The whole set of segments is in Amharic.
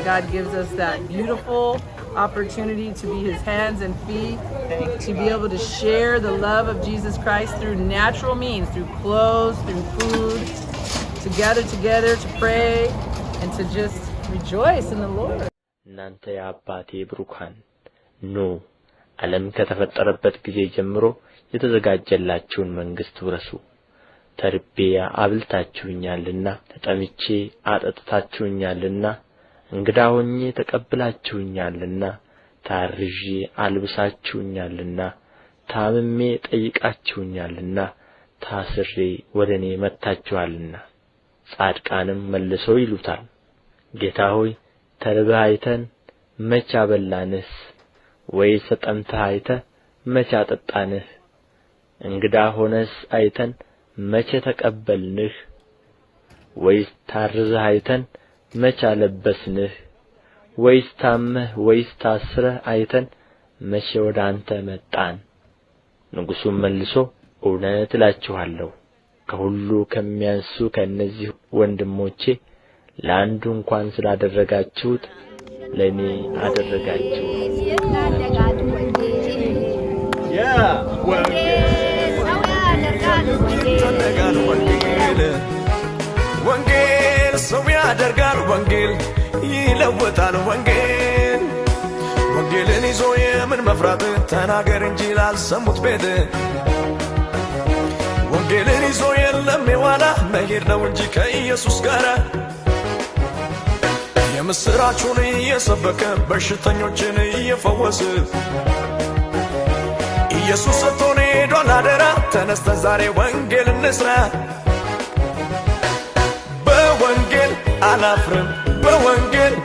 God gives us that beautiful opportunity to be his hands and feet, to be able to share the love of Jesus Christ through natural means, through clothes, through food, to gather together, to pray, and to just rejoice in the Lord. እናንተ የአባቴ ብሩካን ኑ ዓለም ከተፈጠረበት ጊዜ ጀምሮ የተዘጋጀላችሁን መንግሥት ውረሱ። ተርቤ አብልታችሁኛልና፣ ተጠምቼ አጠጥታችሁኛልና፣ እንግዳ ሆኜ ተቀብላችሁኛልና፣ ታርዤ አልብሳችሁኛልና፣ ታምሜ ጠይቃችሁኛልና፣ ታስሬ ወደ እኔ መጥታችኋልና። ጻድቃንም መልሰው ይሉታል፣ ጌታ ሆይ ተርበህ አይተን መቼ አበላንህ? ወይስ ተጠምተህ አይተህ መቼ አጠጣንህ? እንግዳ ሆነህስ አይተን መቼ ተቀበልንህ? ወይስ ታርዘህ አይተን መቼ አለበስንህ? ወይስ ታመህ ወይስ ታስረህ አይተን መቼ ወደ አንተ መጣን? ንጉሡም መልሶ እውነት እላችኋለሁ ከሁሉ ከሚያንሱ ከእነዚህ ወንድሞቼ ለአንዱ እንኳን ስላደረጋችሁት ለእኔ አደረጋችሁ። ወንጌል ሰው ያደርጋል፣ ወንጌል ይለውጣል። ወንጌልን ይዞ የምን መፍራት? ተናገር እንጂ ላልሰሙት ቤት። ወንጌልን ይዞ የለም የዋላ መሄድ ነው እንጂ ከኢየሱስ ጋር የምስራቹን እየሰበከ በሽተኞችን እየፈወሰ ኢየሱስ ሰጥቶን ሄዷል አደራ። ተነስተን ዛሬ ወንጌል እንስራ። በወንጌል አላፍርም፣ በወንጌል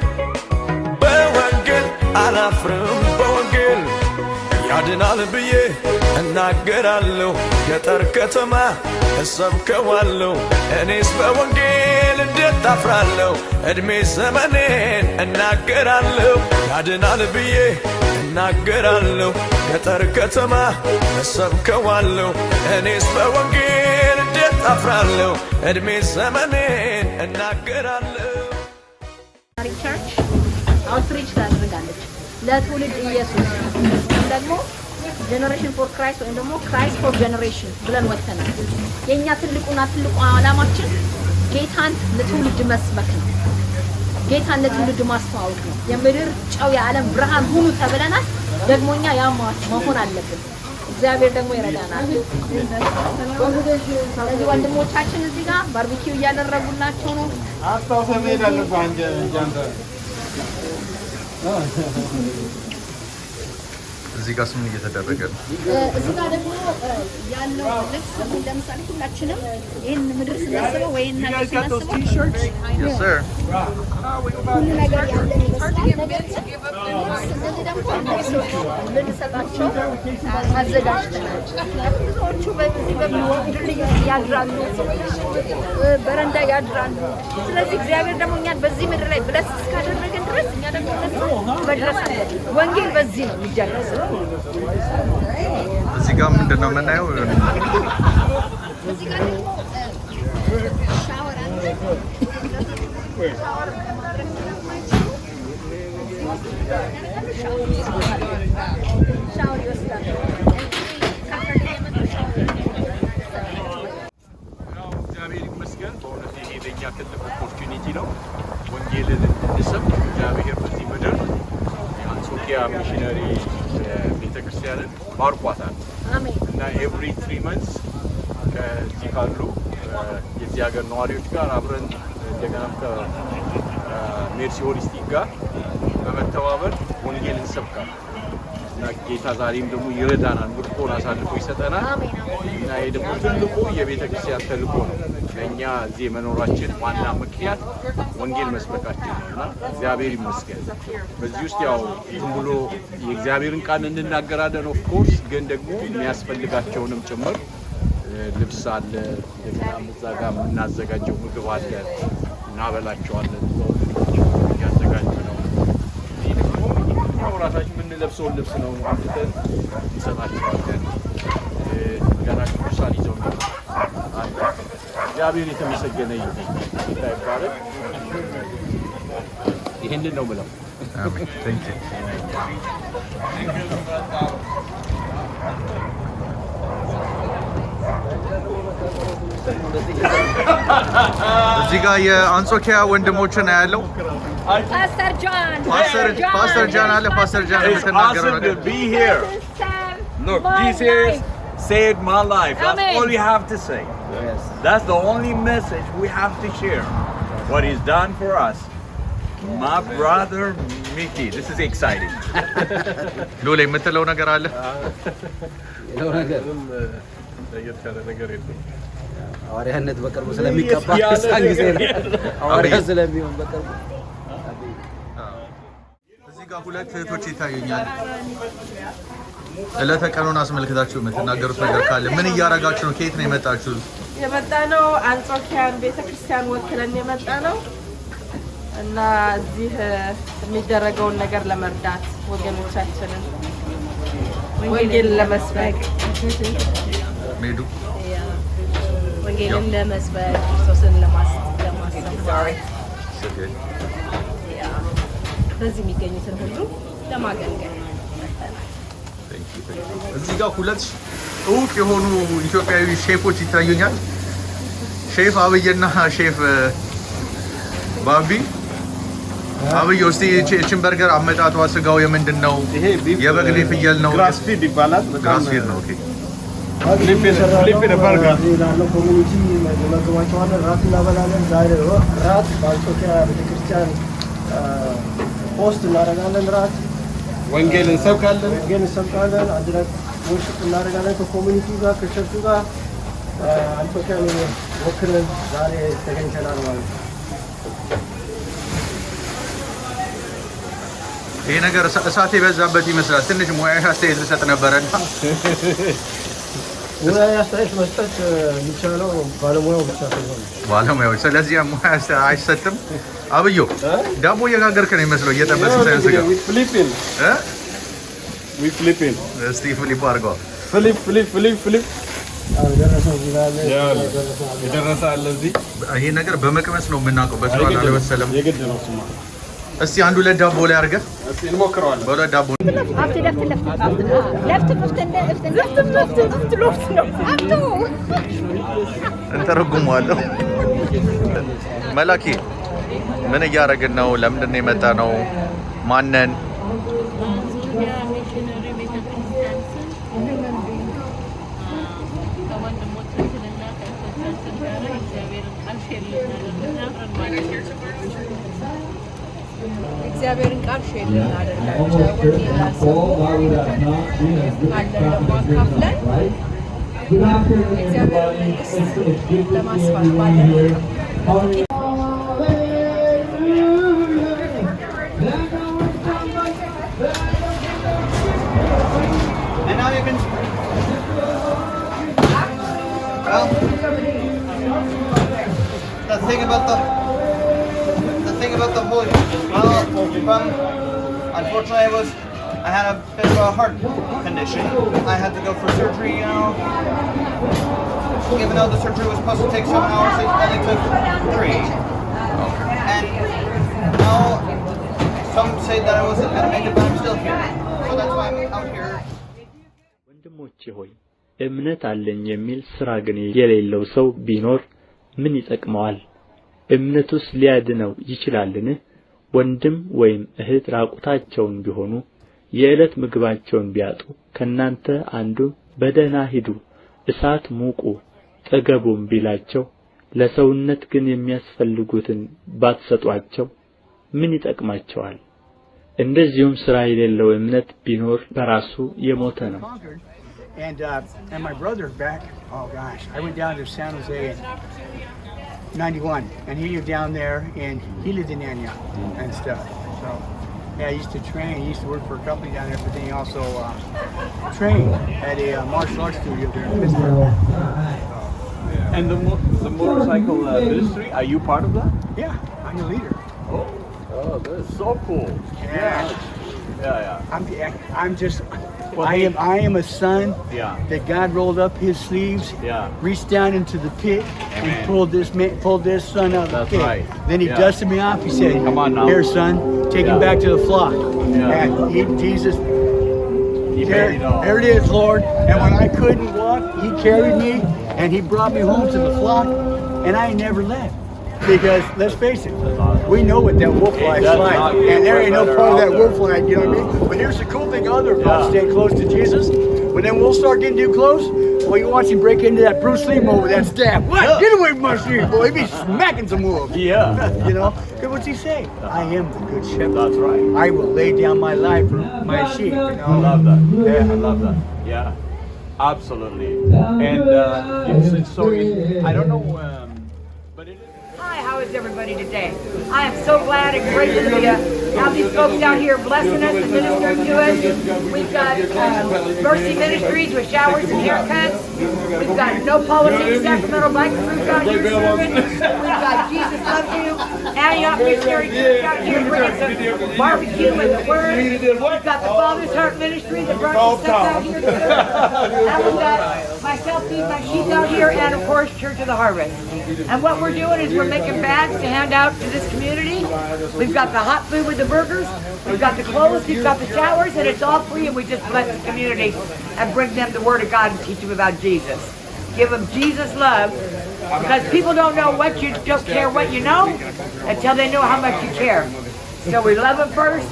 አላፍርም። በወንጌል ያድናል ብዬ እናገራለሁ። ገጠር ከተማ እሰብከዋለሁ። እኔስ በወንጌል እንዴት አፍራለሁ? ዕድሜ ዘመኔን እናገራለሁ። ያድናል ብዬ እናገራለሁ። ገጠር ከተማ እሰብከዋለሁ። እኔስ በወንጌል እንዴት አፍራለሁ? ዕድሜ ዘመኔን እናገራለሁ። ቸርች አውትሪች ታደርጋለች ለትውልድ ኢየሱስ ደግሞ ጀነሬሽን ፎር ክራይስት ወይም ደግሞ ክራይስት ፎር ጀነሬሽን ብለን ወጥተናል። የኛ ትልቁ ዓላማችን ጌታን ለትውልድ መስበክ ነው። ጌታን ለትውልድ ማስተዋወቅ ነው። የምድር ጨው የዓለም ብርሃን ሁኑ ተብለናል። ደግሞኛ ያማ መሆን አለብን። እግዚአብሔር ደግሞ ይረዳናል። ስለዚህ ወንድሞቻችን እዚህ ጋር ባርቢኪው እያደረጉላቸው ነው። አስተውሰን ሄዳለሁ አንጀ እዚህ ጋር ስም እየተደረገ ነው። እዚህ ጋር ደግሞ ያለው ልብስ ለምሳሌ ሁላችንም ይሄን ምድር ስናስበው ወይ እና ስናስበው Yes sir ሁሉ ነገር ያለን ይመስላል። ስለዚህ ደግሞ ልንሰጣቸው አዘጋጅተናል። ብዙዎቹ በዚህ በምድር ያድራሉ፣ በረንዳ ያድራሉ። ስለዚህ እግዚአብሔር ደግሞ እኛን በዚህ ምድር ላይ ብለስ እስካደረገን ድረስ እኛ ደግሞ መድረስ አለብን። ወንጌል በዚህ ነው የሚጀረሰው። እዚህ ጋር ምንድነው የምናየው? እዚህ ጋር ሻወር አለ። ሻወር ማድረግ ሻወር ይወስዳል። እግዚአብሔር ይመስገን። በእውነት ይሄ ለእኛ ትልቅ ኦፖርቹኒቲ ነው። ወንጌልን እንድንሰብክ እግዚአብሔር በዚህ ምድር የአንጾኪያ ሚሽነሪ ቤተክርስቲያንን ባርኳታል እና ኤቭሪ 3 months ከዚህ ካሉ የዚህ ሀገር ነዋሪዎች ጋር አብረን እንደገና ከሜርሲ ሆሊስቲክ ጋር በመተባበር ወንጌል እንሰብካለን እና ጌታ ዛሬም ደግሞ ይረዳናል፣ ምርኮን አሳልፎ ይሰጠናል እና ይሄ ደግሞ ትልቁ የቤተክርስቲያን ተልእኮ ነው። ለእኛ እዚህ መኖራችን ዋና ምክንያት ወንጌል መስበካችን ነውና እግዚአብሔር ይመስገን። በዚህ ውስጥ ያው ዝም ብሎ የእግዚአብሔርን ቃል እንናገራለን ኦፍ ኮርስ፣ ግን ደግሞ የሚያስፈልጋቸውንም ጭምር ልብስ አለ፣ እንደገና እዛ ጋር የምናዘጋጀው ምግብ አለ፣ እናበላቸዋለን። ያዘጋጅ ነው። ይሄ ደግሞ ያው ራሳችን የምንለብሰውን ልብስ ነው አምጥተን እንሰጣቸዋለን። ገና ቅዱሳን ይዘው ነው። እግዚአብሔር የተመሰገነ ይሁን። ይባረክ። ይሄንን ነው የምለው። አሜን። ቴንክ ዩ። እዚህ ጋር የአንጾኪያ ወንድሞችን ያለው ፓስተር ጆን ፓስተር ጃን አለ። ፓስተር ጃን It's የምትናገረው awesome to ነገር be here. Look, Jesus saved my life. That's Amen. all you have to say. That's the only message we have to share. What He's done for us. My brother Mickey, this is exciting. ሎሌ የምትለው ነገር አለ? ሐዋርያነት በቅርቡ ስለሚቀባ እዛን ጊዜ ነው ሐዋርያ ስለሚሆን በቅርቡ። እዚህ ጋር ሁለት እህቶች ይታዩኛል። ዕለተ ቀኑን አስመልክታችሁ የምትናገሩት ነገር ካለ ምን እያደረጋችሁ ነው? ከየት ነው የመጣችሁት? የመጣ ነው አንጾኪያን ቤተክርስቲያን ወክለን የመጣ ነው እና እዚህ የሚደረገውን ነገር ለመርዳት ወገኖቻችንን ወንጌልን ለመስበክ ሜዱ ወንጌልን ለመስበክ ክርስቶስን ለማስተማር በዚህ የሚገኙትን ሁሉ ለማገልገል እዚህ ጋር ሁለት እውቅ የሆኑ ኢትዮጵያዊ ሼፎች ይታዩኛል። ሼፍ አብይና ሼፍ ባቢ። አብይ እስቲ እቺን በርገር አመጣጧ ስጋው የምንድን ነው? የበግ ነው ፍየል ነው? ግራስፊድ ይባላል። ግራስፊድ ነው። ኦኬ ፍሊፕ በርገር ላለው ኮሚኒቲ መገባቸዋለን። ራት እናበላለን። ዛሬ ራት በአንጾኪያ ቤተክርስቲያን ፖስት እናደርጋለን። ራት ወንጌል እንሰብካለን። አንድ ላይ ወርሽፕ እናደርጋለን ከኮሚኒቲ ጋር ከቸርቹ ጋር አንጾኪያን ወክለን ዛሬ ተገኝተናል ማለት ነው። ይሄ ነገር እሳት የበዛበት ይመስላል። ትንሽ ሙያዊ አስተያየት ልሰጥ ነበረና ሙያዊ አስተያየት መስጠት የሚቻለው ባለሙያው ብቻ ስለሆነ ባለሙያዎች። ስለዚህ ሙያ አይሰጥም። አብዮ ዳቦ እየጋገርክ ነው የሚመስለው እየጠበስክ ሳይሆን ስጋ ፍሊፒን እስቲ ፍሊፕ አድርገው። ፍሊፕ የደረሰ አለ እዚህ። ይሄ ነገር በመቅመስ ነው የምናውቀው፣ በስራ አልበሰለም። የግድ ነው ስማ። እስቲ አንድ ሁለት ዳቦ ላይ አድርገህ እስቲ እንሞክረዋለን። በሁለት ዳቦ እንተረጉመዋለሁ። መላኪ ምን እያደረግን ነው? ለምንድን ነው የመጣ ነው? ማነን? እግዚአብሔርን ቃል ሼር እናደርጋቸው ወንጌል ላሰሙ አለን ደግሞ አካፍለን እግዚአብሔር መንግስት ለማስፋት ባለን the thing about the Holy unfortunately I had a bit of a heart condition. I had to go for surgery, you know. Even though the surgery was supposed to take 7 hours, it only took 3. And now some say that I wasn't going to make it, but I'm still here. So that's why I'm out here. ወንድሞቼ ሆይ እምነት አለኝ የሚል ሥራ ግን የሌለው ሰው ቢኖር ምን ይጠቅመዋል? እምነቱስ ሊያድነው ይችላልን? ወንድም ወይም እህት ራቁታቸውን ቢሆኑ የዕለት ምግባቸውን ቢያጡ ከእናንተ አንዱ በደህና ሂዱ፣ እሳት ሙቁ፣ ጠገቡም ቢላቸው ለሰውነት ግን የሚያስፈልጉትን ባትሰጧቸው ምን ይጠቅማቸዋል? እንደዚሁም ሥራ የሌለው እምነት ቢኖር በራሱ የሞተ ነው። And my brother's back. Oh gosh, I went down to San Jose in '91, and he lived down there, and he lived in Antioch and stuff. So yeah, I used to train. He used to work for a company down there, but then he also trained at a martial arts studio there in Pittsburgh. And the motorcycle ministry, are you part of that? Yeah, I'm the leader. Oh, that's so cool. Yeah. I'm just. I am a son that God rolled up His sleeves, reached down into the pit, and pulled this son out of the pit. Right. Then He dusted me off. He said, Come on now. "Here, son, take him back to the flock." And Jesus. There it is, Lord. And when I couldn't walk, He carried me and He brought me home to the flock, and I never left. Because let's face it, we know what that wolf life's like, and there ain't no part of that wolf life, you know what I mean? But here's the cool thing: other about staying close to Jesus. But then we'll start getting too close. Well, you watch him break into that Bruce Lee mode with that staff. What? Get away from my street, boy! He be smacking some wolves. You know? Because what's He say? I am the good shepherd. That's right. I will lay down my life for my sheep. You know? I love that. I love that. Yeah, absolutely. And it's so. I don't know, but it is. Hi, how is everybody today? I am so glad and grateful to have these folks out here blessing us and ministering to us. We've got Mercy Ministries with showers and haircuts. We've got No Politics Sacramento Biker Group out here serving. We've got Jesus Loves You, Antioch Missionary Church out here bringing some barbecue and the Word. We've got the Father's Heart Ministry that brought some stuff out here to serve. And we've got myself, Feed My Sheep out here, and of course Church of the Harvest. And what we're doing is we're making bags to hand out to this community. We've got the hot food with the burgers, we've got the clothes, we've got the showers, and it's all free, and we just bless the community and bring them the Word of God and teach them about Jesus. Give them Jesus love, because people don't know what you don't care what you know until they know how much you care. So we love them first,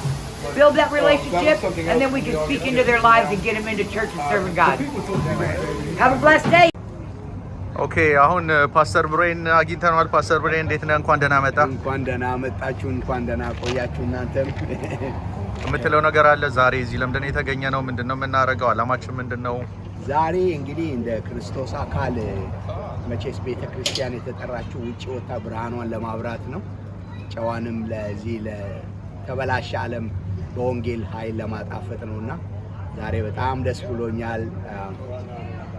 build that relationship, and then we can speak into their lives and get them into church and serving God. Have a blessed day. ኦኬ አሁን ፓስተር ብሬን አግኝተናል። ፓስተር ብሬን እንዴት ነህ? እንኳን ደህና መጣ። እንኳን ደህና መጣችሁ። እንኳን ደህና ቆያችሁ። እናንተም የምትለው ነገር አለ? ዛሬ እዚህ ለምንድን ነው የተገኘ ነው? ምንድነው የምናደርገው? አላማችን ምንድነው? ዛሬ እንግዲህ እንደ ክርስቶስ አካል መቼስ ቤተክርስቲያን የተጠራችው ውጪ ወጣ ብርሃኗን ለማብራት ነው። ጨዋንም ለዚህ ለተበላሸ ዓለም በወንጌል ኃይል ለማጣፈጥ ነውና ዛሬ በጣም ደስ ብሎኛል።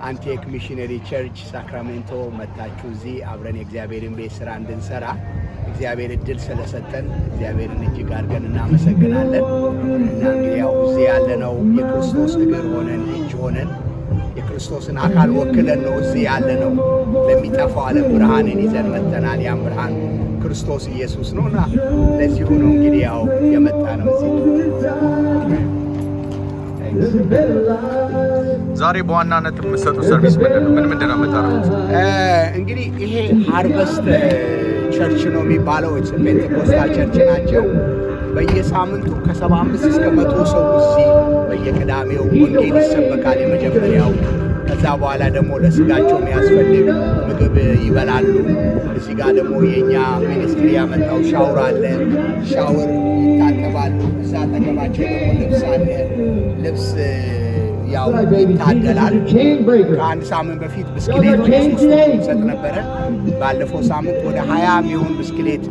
አንቲክ ሚሽነሪ ቸርች ሳክራሜንቶ መጣችሁ እዚህ አብረን የእግዚአብሔርን ቤት ስራ እንድንሰራ እግዚአብሔር እድል ስለሰጠን እግዚአብሔርን እጅግ አድርገን እናመሰግናለን። እና እንግዲህ ያው እዚህ ያለነው የክርስቶስ እግር ሆነን እጅ ሆነን የክርስቶስን አካል ወክለን ነው እዚህ ያለነው። ለሚጠፋው ዓለም ብርሃንን ይዘን መጥተናል። ያን ብርሃን ክርስቶስ ኢየሱስ ነውና ለዚሁ ነው እንግዲህ ያው የመጣ ነው እዚህ። ዛሬ በዋናነት የምትሰጡ ሰርቪስ ምንድነው? ምንድነው የምታደርጉት? እንግዲህ ይሄ ሃርቨስት ቸርች ነው የሚባለው። ፔንቴኮስታል ቸርች ናቸው። በየሳምንቱ ከ75 እስከ 100 ሰው እዚህ በየቅዳሜው ወንጌል ይሰበካል የመጀመሪያው። ከዛ በኋላ ደግሞ ለስጋቸው የሚያስፈልግ ምግብ ይበላሉ። እዚህ ጋር ደግሞ የኛ ሚኒስትሪ ያመጣው ሻወር አለ። ሻወር ይታጠባሉ። እዛ አጠገባቸው ደግሞ ልብስ አለ። ልብስ ያው ይታደላል። ከአንድ ሳምንት በፊት ብስክሌት ሰጥ ነበረ። ባለፈው ሳምንት ወደ 20 የሚሆን ብስክሌት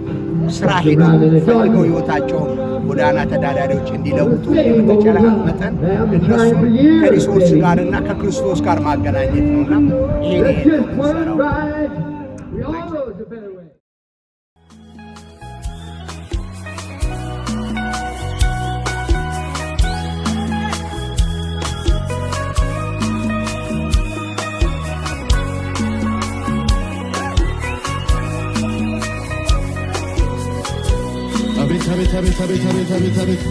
ስራ ሄደው ፈልገው ህይወታቸውን ጎዳና ተዳዳሪዎች እንዲለውጡ በተቻለ መጠን እነሱን ከሪሶርስ ጋርና ከክርስቶስ ጋር ማገናኘት ነውና ይሄ ነው የምንሰራው። አቤት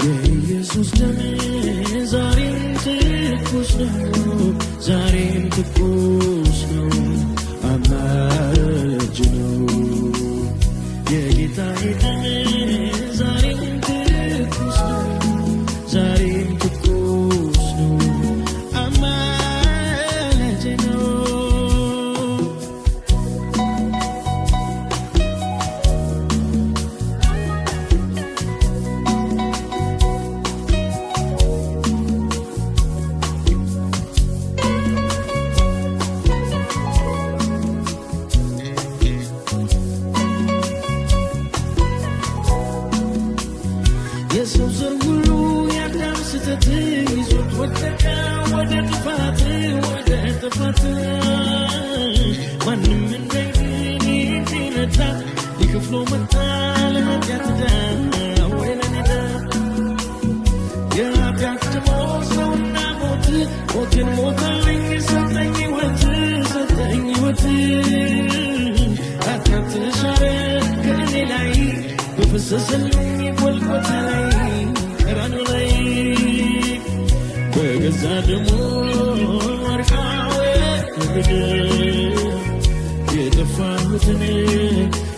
የኢየሱስ ደም ዛሬም ትኩስ ነው፣ ዛሬም ትኩስ ነው። አማረ የሰው ዘር ሁሉ ያዳም ስተት ይዞት ወደቀ ወደ ጥፋት ማንም እንዳይድን ይነታ ሊከፍሎ መጣ ለኃጢአት ዕዳ ወይ ለኔዳ የኃጢአት ደሞዝ ነውና ሞትን ሞተልኝ ሰጠኝ ሕይወት ኃጢአት ተሻረ ከእኔ ላይ በፈሰሰልኝ ጎልጎታ ላይ ቀራንዮ ላይ በገዛ ደሙ አርቃዌ የጠፋሁትን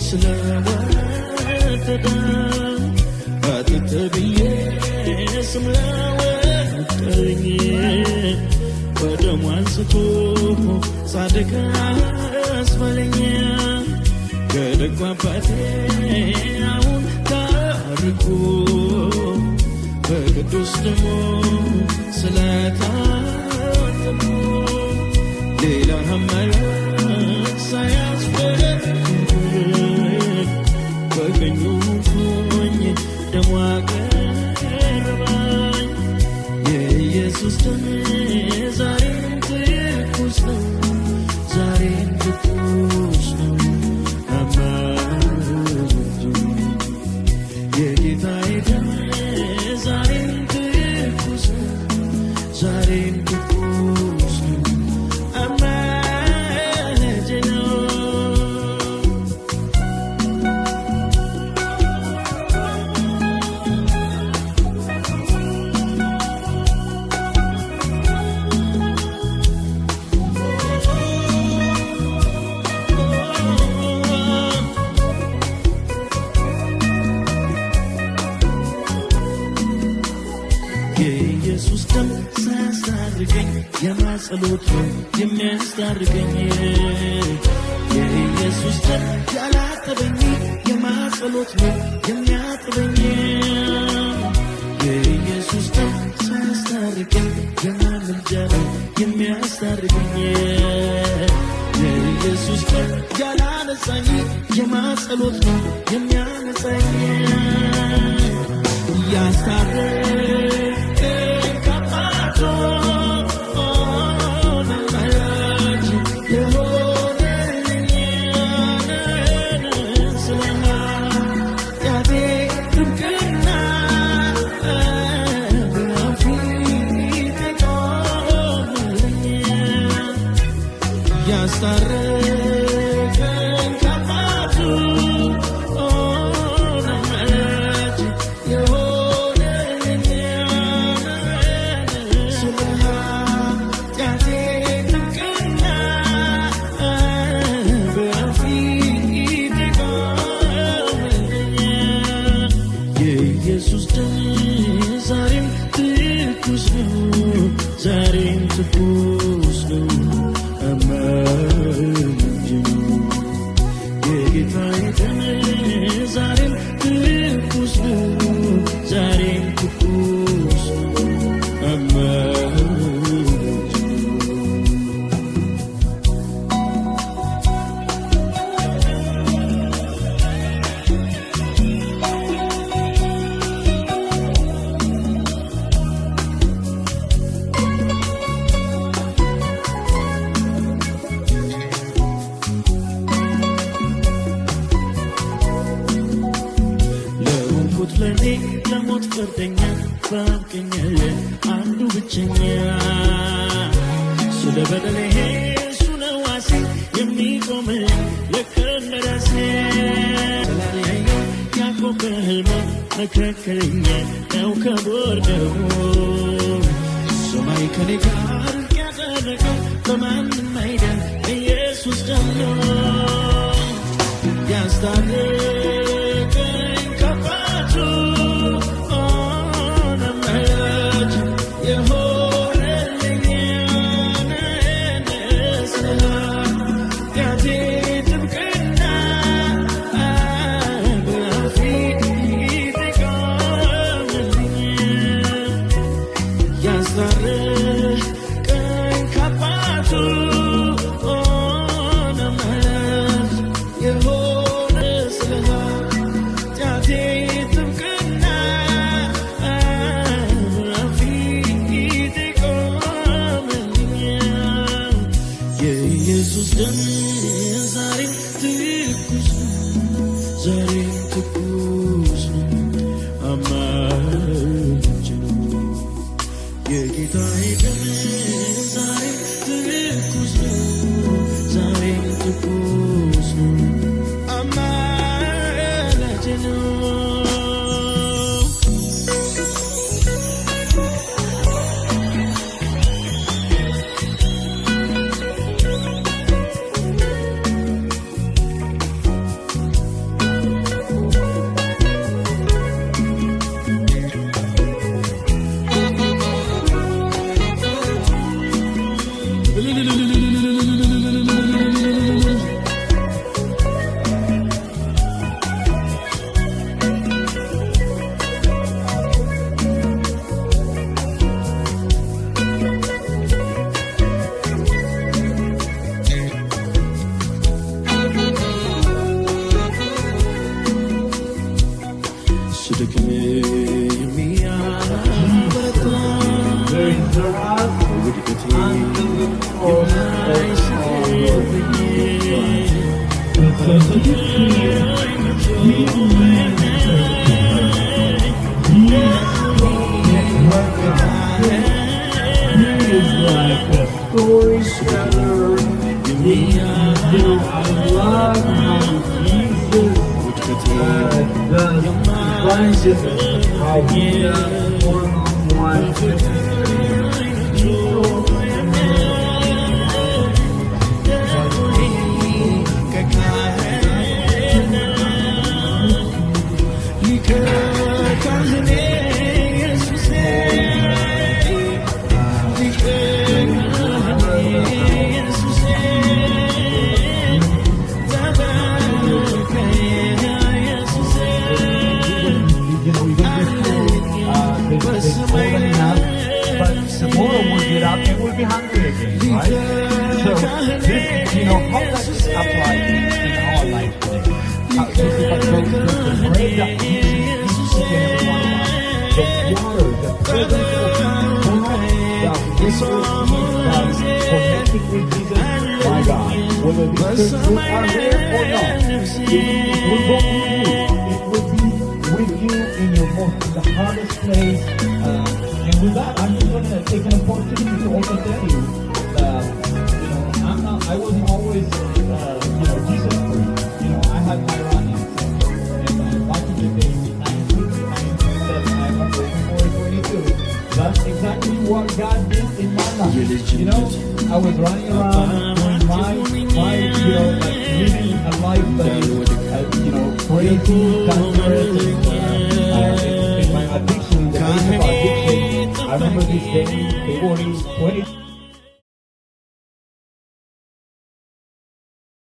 ስለወደደ አጥንት ብዬ ስም ላወጣኝ በደሙ አንስቶ ጻድቅ አስባለኝ ከደጉ አባቴ አሁን ታርቆ በቅዱስ ደሙ ስለታተሙ ሌላ አማራጭ ሳያስፈልግ በቀኙ ሆኜ ደሙ አቀረበኝ የኢየሱስ ደም ዛሬም ትኩስ ነው ዛሬም ትኩስ ነው የጌታዬ ደም ዛሬም ትኩስ ነው ዛሬም ትኩስ ነው አማላጅ ነው የኢየሱስ ደም ሳያስታርቀኝ የማጸሎት ነው የሚያስታርቀኝ የኢየሱስ ደም ያላጠበኝ የማጸሎት ነው የሚያጥበኝ የኢየሱስ ደም ሳያስታርቀኝ የማምልጃ ነው የሚያስታርቀኝ የኢየሱስ ደም ያላነጻኝ የማጸሎት ነው የሚያነጻኝ ያስታርቀኝ ከአባቱ አማላጅ የሆነልኝ ስለ ኃጢአቴ ጥብቅና በፊቴ ቆመልኝ ያስታርቀኝ ከአባቱ አማላጅ የሆነልኝ ስለ ኃጢአቴ ጥብቅና በፊቴ ቆመልኝ የኢየሱስ ደም ዛሬም ትኩስ ነው ዛሬም ትኩስ ነው አማላጅ ነው የጌታዬ ደም ዛሬም ትኩስ ነው ዛሬም ትኩስ ነው አማላጅ ለሆንኩት ለኔ ለሞት ፍርደኛ ባብቀኝ አንዱ ብቸኛ ስለ በደሌ እሱ ነው ዋሴ የሚቆመኝ የከነራሴ ስላለያየው ያዕቆብ በሕልሙ መካከለኛ ነው ከቦርደው ሰማይ ከኔ ጋር ያደረገው በማንም አይደል ኢየሱስ ደም ነው ያስታርቀኝ ከአባቱ አማላጅ የሆነልኝ ስለ ኃጢአቴ ጥብቅና በፊቴ ቆመልኝ ያስታርቀኝ ከአባቱ አማላጅ የሆነ ስለ ዛሬም ትኩስ ነው አማላጅ ነው የጌታዬ ደም ዛሬም ትኩስ ነው ዛሬም ትኩስ ነው አማላጅ ነው I remember these days, 40, 20.